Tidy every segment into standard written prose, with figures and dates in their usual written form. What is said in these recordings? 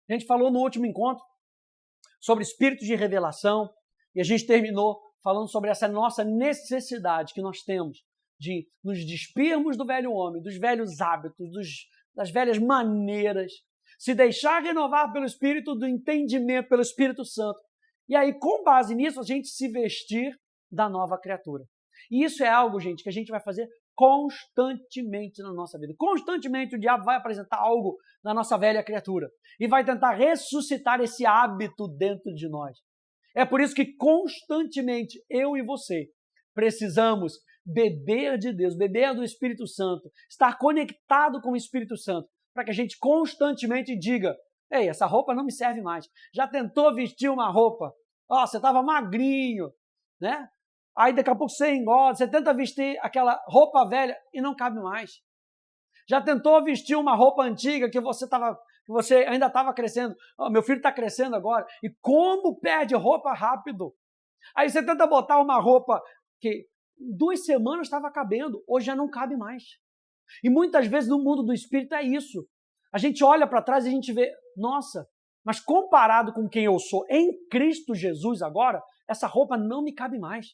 A gente falou no último encontro sobre espíritos de revelação e a gente terminou falando sobre essa nossa necessidade que nós temos de nos despirmos do velho homem, dos velhos hábitos, das velhas maneiras, se deixar renovar pelo Espírito do entendimento, pelo Espírito Santo. E aí, com base nisso, a gente se vestir da nova criatura. E isso é algo, gente, que a gente vai fazer constantemente na nossa vida. Constantemente o diabo vai apresentar algo na nossa velha criatura e vai tentar ressuscitar esse hábito dentro de nós. É por isso que constantemente eu e você precisamos beber de Deus, beber do Espírito Santo, estar conectado com o Espírito Santo, para que a gente constantemente diga: ei, essa roupa não me serve mais. Já tentou vestir uma roupa? Ó, você estava magrinho, né? Aí daqui a pouco você engorda, você tenta vestir aquela roupa velha e não cabe mais. Já tentou vestir uma roupa antiga que você ainda estava crescendo? Oh, meu filho está crescendo agora. E como perde roupa rápido? Aí você tenta botar uma roupa que 2 semanas estava cabendo, hoje já não cabe mais. E muitas vezes no mundo do espírito é isso. A gente olha para trás e a gente vê, nossa, mas comparado com quem eu sou em Cristo Jesus agora, essa roupa não me cabe mais.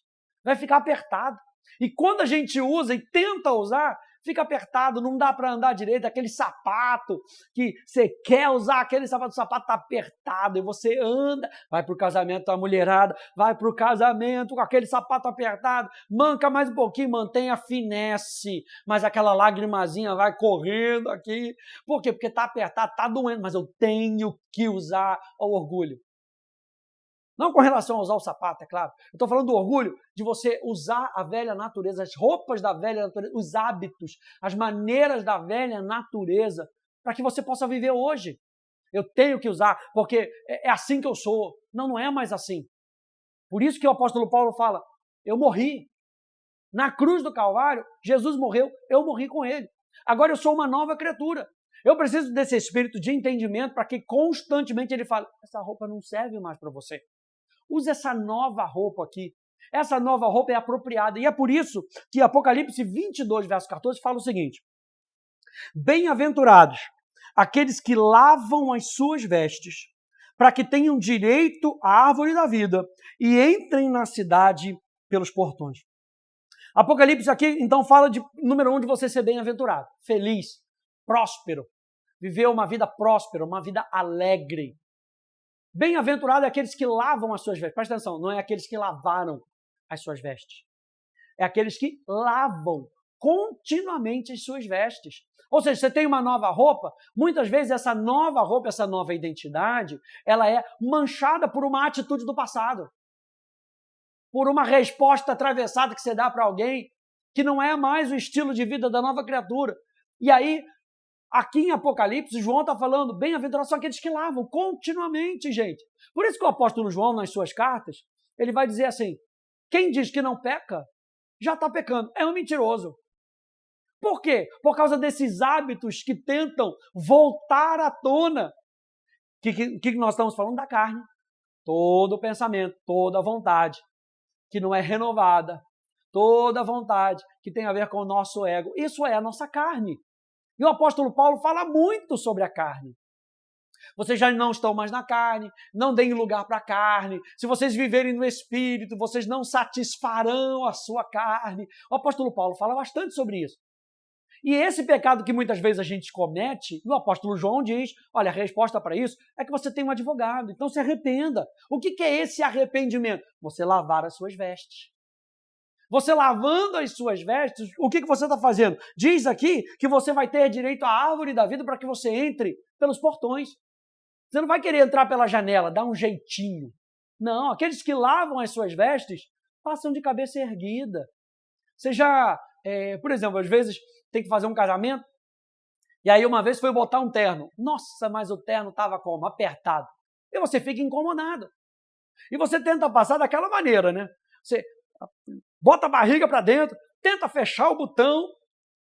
Vai ficar apertado. E quando a gente usa e tenta usar, fica apertado, não dá para andar direito, aquele sapato que você quer usar, aquele sapato, o sapato está apertado e você anda, vai para o casamento, a mulherada, vai para o casamento com aquele sapato apertado, manca mais um pouquinho, mantém a finesse, mas aquela lagrimazinha vai correndo aqui. Por quê? Porque está apertado, está doendo, mas eu tenho que usar o orgulho. Não com relação a usar o sapato, é claro. Eu estou falando do orgulho de você usar a velha natureza, as roupas da velha natureza, os hábitos, as maneiras da velha natureza, para que você possa viver hoje. Eu tenho que usar, porque é assim que eu sou. Não, não é mais assim. Por isso que o apóstolo Paulo fala, eu morri. Na cruz do Calvário, Jesus morreu, eu morri com ele. Agora eu sou uma nova criatura. Eu preciso desse espírito de entendimento para que constantemente ele fale, essa roupa não serve mais para você. Use essa nova roupa aqui. Essa nova roupa é apropriada. E é por isso que Apocalipse 22, verso 14, fala o seguinte: bem-aventurados aqueles que lavam as suas vestes, para que tenham direito à árvore da vida e entrem na cidade pelos portões. Apocalipse aqui, então, fala de, número 1, de você ser bem-aventurado, feliz, próspero, viver uma vida próspera, uma vida alegre. Bem-aventurado é aqueles que lavam as suas vestes. Presta atenção, não é aqueles que lavaram as suas vestes. É aqueles que lavam continuamente as suas vestes. Ou seja, você tem uma nova roupa, muitas vezes essa nova roupa, essa nova identidade, ela é manchada por uma atitude do passado. Por uma resposta atravessada que você dá para alguém, que não é mais o estilo de vida da nova criatura. E aí, aqui em Apocalipse, João está falando, bem-aventurados são aqueles que lavam continuamente, gente. Por isso que o apóstolo João, nas suas cartas, ele vai dizer assim, quem diz que não peca, já está pecando, é um mentiroso. Por quê? Por causa desses hábitos que tentam voltar à tona. O que nós estamos falando? Da carne. Todo pensamento, toda vontade, que não é renovada, toda vontade que tem a ver com o nosso ego, isso é a nossa carne. E o apóstolo Paulo fala muito sobre a carne. Vocês já não estão mais na carne, não deem lugar para a carne. Se vocês viverem no Espírito, vocês não satisfarão a sua carne. O apóstolo Paulo fala bastante sobre isso. E esse pecado que muitas vezes a gente comete, o apóstolo João diz, olha, a resposta para isso é que você tem um advogado, então se arrependa. O que é esse arrependimento? Você lavar as suas vestes. Você lavando as suas vestes, o que você está fazendo? Diz aqui que você vai ter direito à árvore da vida para que você entre pelos portões. Você não vai querer entrar pela janela, dar um jeitinho. Não, aqueles que lavam as suas vestes passam de cabeça erguida. Você já, por exemplo, às vezes tem que fazer um casamento e aí uma vez foi botar um terno. Nossa, mas o terno estava como? Apertado. E você fica incomodado. E você tenta passar daquela maneira, né? Você bota a barriga para dentro, tenta fechar o botão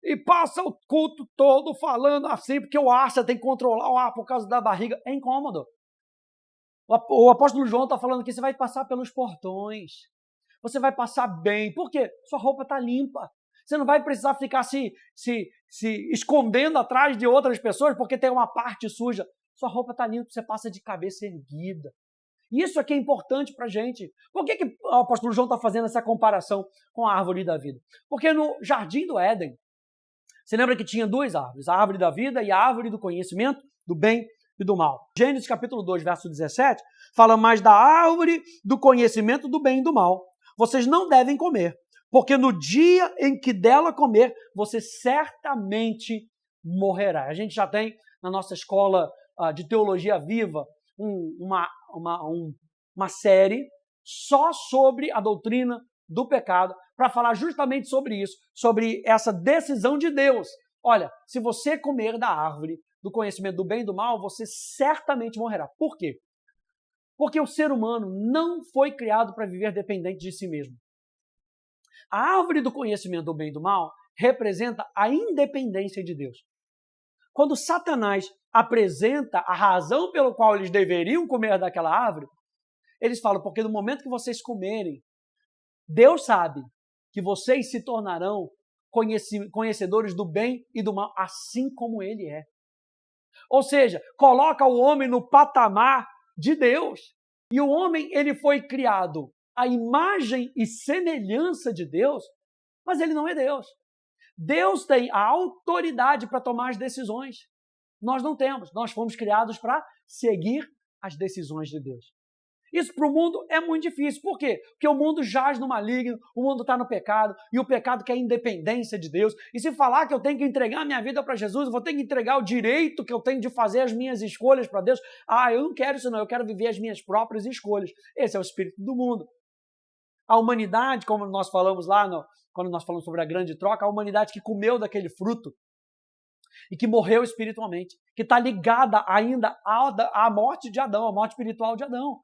e passa o culto todo falando assim, porque o ar, você tem que controlar o ar por causa da barriga. É incômodo. O apóstolo João está falando que você vai passar pelos portões. Você vai passar bem. Por quê? Sua roupa está limpa. Você não vai precisar ficar se escondendo atrás de outras pessoas porque tem uma parte suja. Sua roupa está limpa, você passa de cabeça erguida. Isso aqui é importante para a gente. Por que o apóstolo João está fazendo essa comparação com a árvore da vida? Porque no jardim do Éden, você lembra que tinha duas árvores, a árvore da vida e a árvore do conhecimento do bem e do mal. Gênesis capítulo 2, verso 17, fala mais da árvore do conhecimento do bem e do mal. Vocês não devem comer, porque no dia em que dela comer, você certamente morrerá. A gente já tem na nossa escola de teologia viva uma série só sobre a doutrina do pecado, para falar justamente sobre isso, sobre essa decisão de Deus. Olha, se você comer da árvore do conhecimento do bem e do mal, você certamente morrerá. Por quê? Porque o ser humano não foi criado para viver dependente de si mesmo. A árvore do conhecimento do bem e do mal representa a independência de Deus. Quando Satanás apresenta a razão pela qual eles deveriam comer daquela árvore, eles falam, porque no momento que vocês comerem, Deus sabe que vocês se tornarão conhecedores do bem e do mal, assim como Ele é. Ou seja, coloca o homem no patamar de Deus. E o homem, ele foi criado à imagem e semelhança de Deus, mas ele não é Deus. Deus tem a autoridade para tomar as decisões. Nós não temos. Nós fomos criados para seguir as decisões de Deus. Isso para o mundo é muito difícil. Por quê? Porque o mundo jaz no maligno, o mundo está no pecado, e o pecado quer a independência de Deus. E se falar que eu tenho que entregar a minha vida para Jesus, eu vou ter que entregar o direito que eu tenho de fazer as minhas escolhas para Deus. Eu não quero isso não, eu quero viver as minhas próprias escolhas. Esse é o espírito do mundo. A humanidade, como nós falamos lá, quando nós falamos sobre a grande troca, a humanidade que comeu daquele fruto e que morreu espiritualmente, que está ligada ainda à morte de Adão, à morte espiritual de Adão.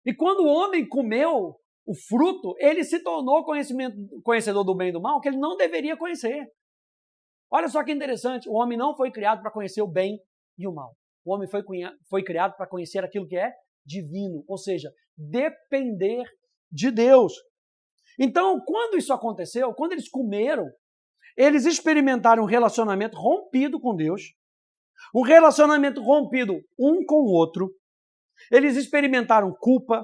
E quando o homem comeu o fruto, ele se tornou conhecedor do bem e do mal, que ele não deveria conhecer. Olha só que interessante, o homem não foi criado para conhecer o bem e o mal. O homem foi criado para conhecer aquilo que é divino, ou seja, depender de Deus. Então, quando isso aconteceu, quando eles comeram, eles experimentaram um relacionamento rompido com Deus, um relacionamento rompido um com o outro. Eles experimentaram culpa,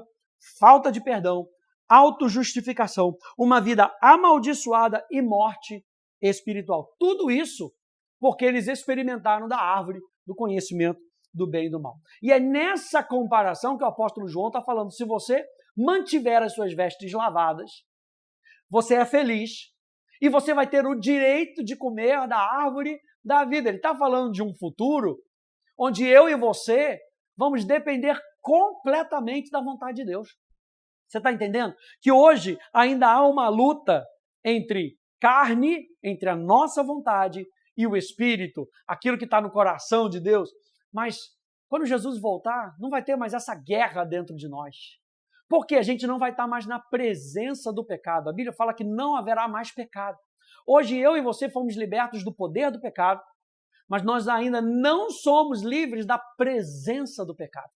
falta de perdão, autojustificação, uma vida amaldiçoada e morte espiritual. Tudo isso porque eles experimentaram da árvore do conhecimento do bem e do mal. E é nessa comparação que o apóstolo João está falando. Se você mantiver as suas vestes lavadas, você é feliz e você vai ter o direito de comer da árvore da vida. Ele está falando de um futuro onde eu e você vamos depender completamente da vontade de Deus. Você está entendendo? Que hoje ainda há uma luta entre carne, entre a nossa vontade e o Espírito, aquilo que está no coração de Deus. Mas quando Jesus voltar, não vai ter mais essa guerra dentro de nós. Porque a gente não vai estar mais na presença do pecado. A Bíblia fala que não haverá mais pecado. Hoje eu e você fomos libertos do poder do pecado, mas nós ainda não somos livres da presença do pecado.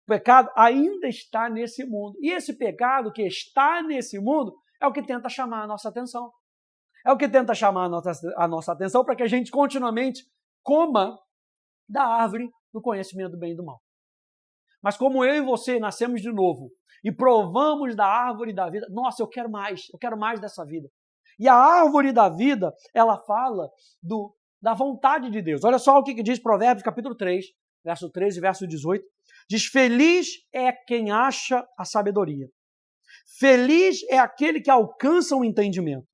O pecado ainda está nesse mundo. E esse pecado que está nesse mundo é o que tenta chamar a nossa atenção. É o que tenta chamar a nossa atenção para que a gente continuamente coma da árvore do conhecimento do bem e do mal. Mas como eu e você nascemos de novo e provamos da árvore da vida, nossa, eu quero mais dessa vida. E a árvore da vida, ela fala da vontade de Deus. Olha só o que diz Provérbios capítulo 3, verso 13 e verso 18. Diz, feliz é quem acha a sabedoria. Feliz é aquele que alcança o entendimento.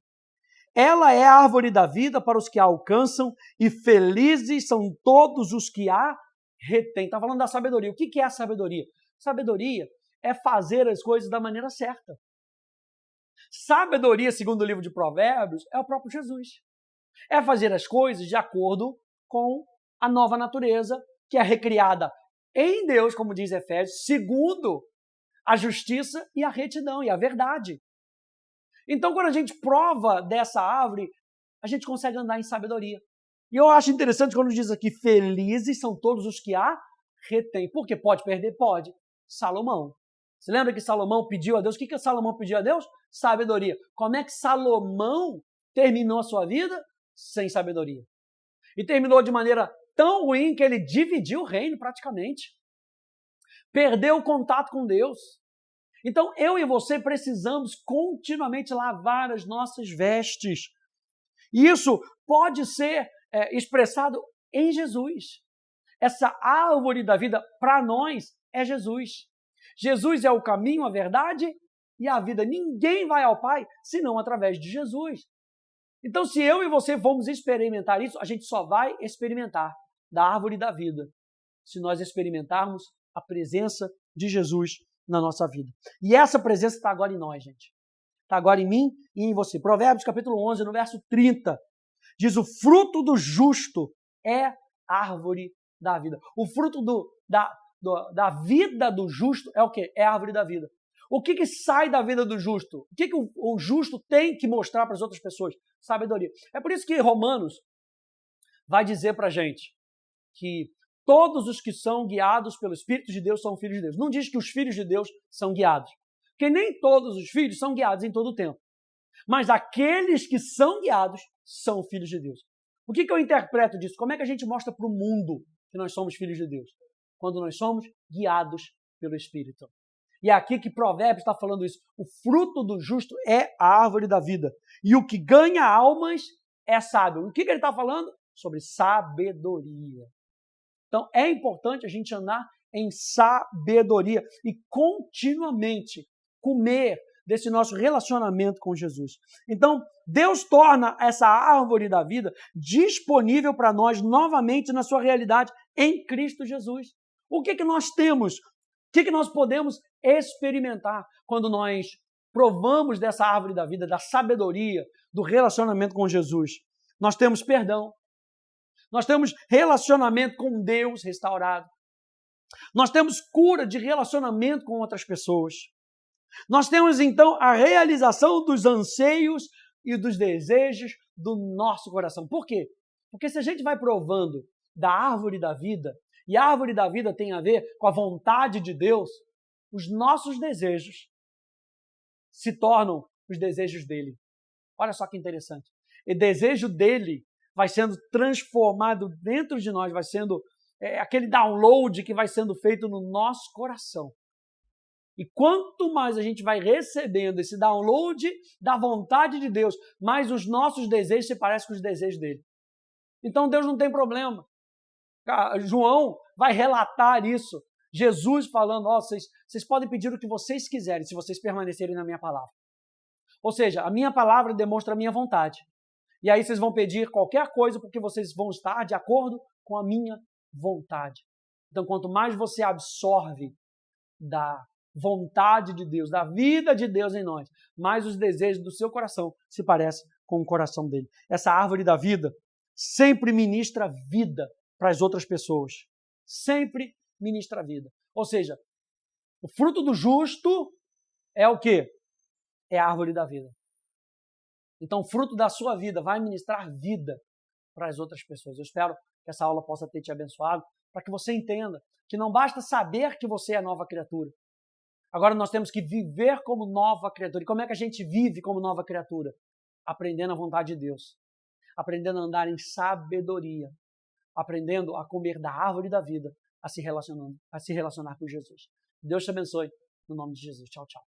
Ela é a árvore da vida para os que a alcançam e felizes são todos os que a retêm. Está falando da sabedoria. O que é a sabedoria? Sabedoria é fazer as coisas da maneira certa. Sabedoria, segundo o livro de Provérbios, é o próprio Jesus. É fazer as coisas de acordo com a nova natureza, que é recriada em Deus, como diz Efésios, segundo a justiça e a retidão e a verdade. Então, quando a gente prova dessa árvore, a gente consegue andar em sabedoria. E eu acho interessante quando diz aqui, felizes são todos os que a retêm. Por quê? Pode perder? Pode. Salomão. Você lembra que Salomão pediu a Deus? O que Salomão pediu a Deus? Sabedoria. Como é que Salomão terminou a sua vida? Sem sabedoria. E terminou de maneira tão ruim que ele dividiu o reino praticamente. Perdeu o contato com Deus. Então, eu e você precisamos continuamente lavar as nossas vestes. E isso pode ser expressado em Jesus. Essa árvore da vida, para nós, é Jesus. Jesus é o caminho, a verdade e a vida. Ninguém vai ao Pai senão através de Jesus. Então, se eu e você vamos experimentar isso, a gente só vai experimentar da árvore da vida se nós experimentarmos a presença de Jesus na nossa vida. E essa presença está agora em nós, gente. Está agora em mim e em você. Provérbios capítulo 11, no verso 30, diz: o fruto do justo é árvore da vida. O fruto da vida do justo é o quê? É a árvore da vida. O que sai da vida do justo? O que o justo tem que mostrar para as outras pessoas? Sabedoria. É por isso que Romanos vai dizer para a gente que todos os que são guiados pelo Espírito de Deus são filhos de Deus. Não diz que os filhos de Deus são guiados, porque nem todos os filhos são guiados em todo o tempo. Mas aqueles que são guiados são filhos de Deus. O que eu interpreto disso? Como é que a gente mostra para o mundo que nós somos filhos de Deus? Quando nós somos guiados pelo Espírito. E é aqui que Provérbios está falando isso. O fruto do justo é a árvore da vida. E o que ganha almas é sábio. O que ele está falando? Sobre sabedoria. Então, é importante a gente andar em sabedoria e continuamente comer desse nosso relacionamento com Jesus. Então, Deus torna essa árvore da vida disponível para nós novamente na sua realidade em Cristo Jesus. O que nós temos? O que nós podemos experimentar quando nós provamos dessa árvore da vida, da sabedoria, do relacionamento com Jesus? Nós temos perdão. Nós temos relacionamento com Deus restaurado. Nós temos cura de relacionamento com outras pessoas. Nós temos, então, a realização dos anseios e dos desejos do nosso coração. Por quê? Porque se a gente vai provando da árvore da vida, e a árvore da vida tem a ver com a vontade de Deus, os nossos desejos se tornam os desejos dele. Olha só que interessante. O desejo dele vai sendo transformado dentro de nós, vai sendo aquele download que vai sendo feito no nosso coração. E quanto mais a gente vai recebendo esse download da vontade de Deus, mais os nossos desejos se parecem com os desejos dele. Então Deus não tem problema. João vai relatar isso. Jesus falando, vocês podem pedir o que vocês quiserem, se vocês permanecerem na minha palavra. Ou seja, a minha palavra demonstra a minha vontade. E aí vocês vão pedir qualquer coisa porque vocês vão estar de acordo com a minha vontade. Então, quanto mais você absorve da vontade de Deus, da vida de Deus em nós, mais os desejos do seu coração se parecem com o coração dele. Essa árvore da vida sempre ministra vida para as outras pessoas. Sempre ministra vida. Ou seja, o fruto do justo é o quê? É a árvore da vida. Então, o fruto da sua vida vai ministrar vida para as outras pessoas. Eu espero que essa aula possa ter te abençoado, para que você entenda que não basta saber que você é nova criatura. Agora nós temos que viver como nova criatura. E como é que a gente vive como nova criatura? Aprendendo a vontade de Deus. Aprendendo a andar em sabedoria. Aprendendo a comer da árvore da vida, a se relacionar com Jesus. Deus te abençoe. No nome de Jesus. Tchau, tchau.